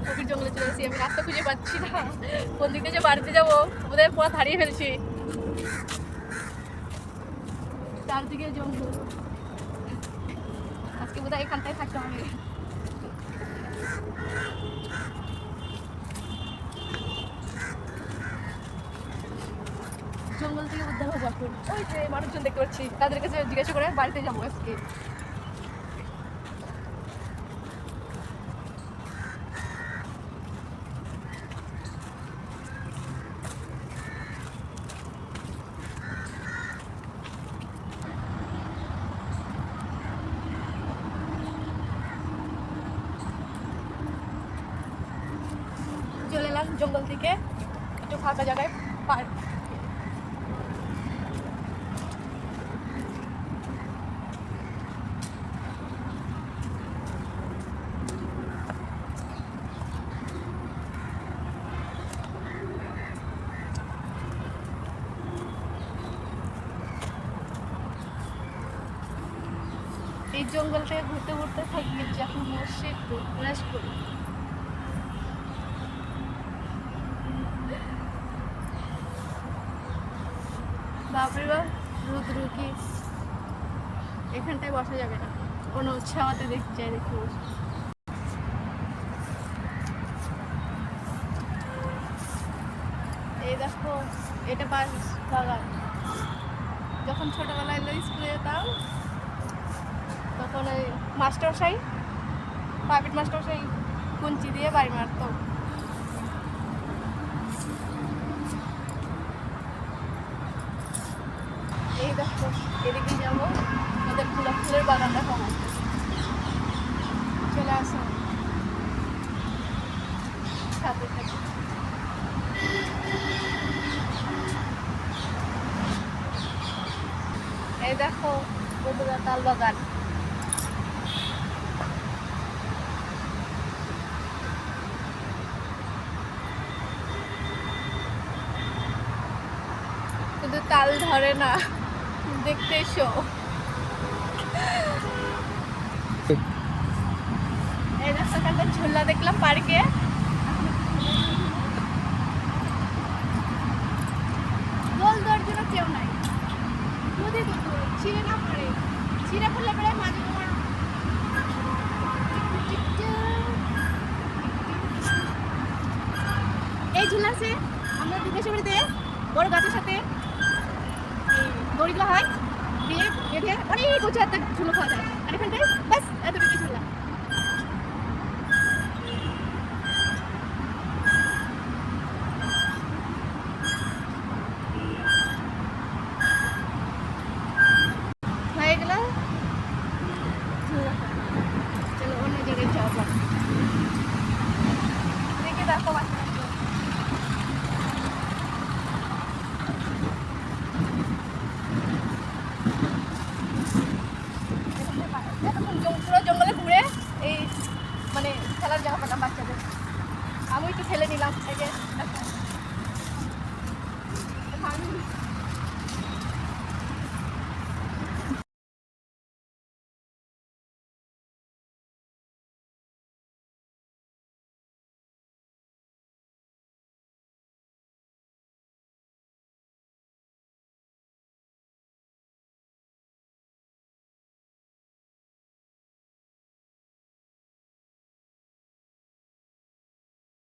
গভীর জঙ্গলে চলে এসেছি। আমি রাস্তা খুঁজে পাচ্ছি না, কোন দিকে যে বাড়িতে যাবো বোধহয় পুরো হারিয়ে ফেলছি। চারদিকে জঙ্গল, আজকে বোধহয় এখানটায় থাকতে হবে। জঙ্গল থেকে উদ্ধার হবো এখন। ওই যে মানুষজন দেখতে পাচ্ছি, তাদের কাছে জিজ্ঞাসা করে বাড়িতে যাবো আজকে। চলে এলাম জঙ্গল থেকে একটু ফাঁকা জায়গায় পার্ক। এই জঙ্গল থেকে ঘুরতে ঘুরতে থাকি গেছি, এখন বসে একটু রেস্ট করি। বাপরে বাপ, রুদ্র কি এখানটায় বসা যাবে না, কোনো ছাওয়াতে দেখতে চাই, দেখতে বসে। এই দেখো, এটা বাস বাগান। যখন ছোটবেলায় স্কুলে যেতাম তখন ওই মাস্টারমশাই, প্রাইভেট মাস্টারমশাই কুঞ্চি দিয়ে বাড়ি মারতো। এই দেখো, এদিকে যাবো, ওদের ফুলের বাগান দেখাবো। চলে আসো সাথে সাথে। এই দেখো বন্ধুরা, তাল বাগান। কিন্তু তাল ধরে না, দেখতে এসো। এই দেখো, এখানটা ঝুলা দেখলাম পার্কে। দোল দেওয়ার জন্য কেউ নাই, যদি ছিঁড়ে না পড়ে, ছিঁড়ে পড়লে পরে মাঝে তোমার। এই ঝুলা আছে আমরা বিদেশে বাড়িতে বড় গাছের সাথে দড়িগুলো হয় দিয়ে বেঁধে অনেক উঁচু একটা ঝুলো খাওয়া যায়। আর এখানটায় ব্যাস এতটুকু ঝুলা। হয়ে গেল, চলো অন্য জায়গায় যাবো। দেখে দেখো বাচ্চা পুরো জঙ্গলে ঘুরে এই মানে খেলার জায়গা পেলাম বাচ্চাদের। আমি একটু খেলে নিলাম, এই যে